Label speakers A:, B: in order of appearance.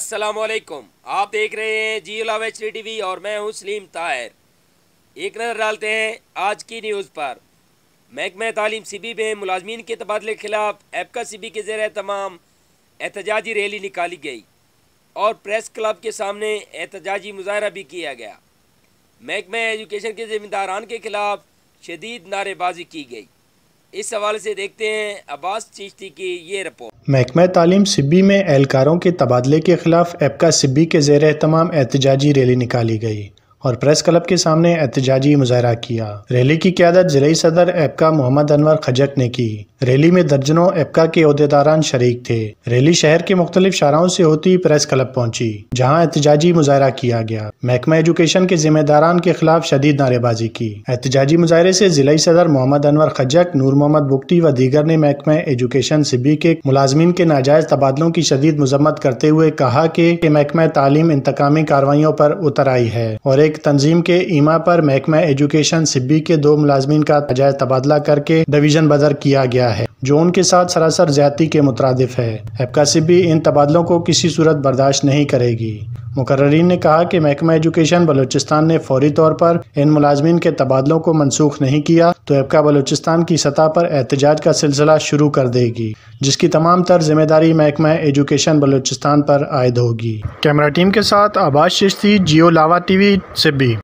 A: अस्सलाम वालेकुम। आप देख रहे हैं जियो लाव HD TV और मैं हूं सलीम ताहिर। एक नज़र डालते हैं आज की न्यूज़ पर। महकमा तालीम सिबी में मुलाजमीन के तबादले के खिलाफ एपका सिबी के ज़ेर तमाम एहतजाजी रैली निकाली गई और प्रेस क्लब के सामने एहतजाजी मुजाहरा भी किया गया। महकमा एजुकेशन के ज़िम्मेदारान के खिलाफ शदीद नारेबाजी की गई। इस हवाले से देखते हैं अब्बास चिश्ती की ये रिपोर्ट।
B: महकमा तालीम सिब्बी में एहलकारों के तबादले के खिलाफ एपका सिब्बी के ज़ेर एहतमाम एहतजाजी रैली निकाली गई और प्रेस क्लब के सामने एहतजाजी मुजाहरा किया। रैली की क़यादत ज़िला सदर एपका मोहम्मद अनवर खजक ने की। रैली में दर्जनों एपका के ओहदेदारान शरीक थे। रैली शहर के मुख्तलिफ शाहराओं से होती प्रेस क्लब पहुंची, जहां एहतजाजी मुजाहरा किया गया। महकमा एजुकेशन के जिम्मेदारान के खिलाफ शदीद नारेबाजी की। एहतजाजी मुजाहरे से ज़िला सदर मोहम्मद अनवर खजक, नूर मोहम्मद बुगटी व दीगर ने महकमा एजुकेशन सिब्बी के मुलाजमीन के नाजायज़ तबादलों की शदीद मजम्मत करते हुए कहा कि महकमा तालीम इंतकामी कार्रवाइयों पर उतर आई है और एक तंजीम के ईमा पर महकमा एजुकेशन सिब्बी के 2 मुलाजमीन का नाजायज़ तबादला करके डिवीजन बदर किया गया है, जो उनके साथ सरासर ज्यादती के मुतरादिफ है। एपका सिब्बी इन तबादलों को किसी सूरत बर्दाश्त नहीं करेगी। मुकर्ररीन ने कहा कि महकमा एजुकेशन बलूचिस्तान ने फौरी तौर पर इन मुलाजमीन के तबादलों को मनसूख नहीं किया तो एपका बलूचिस्तान की सतह पर एहतजाज का सिलसिला शुरू कर देगी, जिसकी तमाम तर जिम्मेदारी महकमा एजुकेशन बलूचिस्तान पर आयद होगी। कैमरा टीम के साथ अब्बास चिश्ती, जियो लावा TV सिब्बी।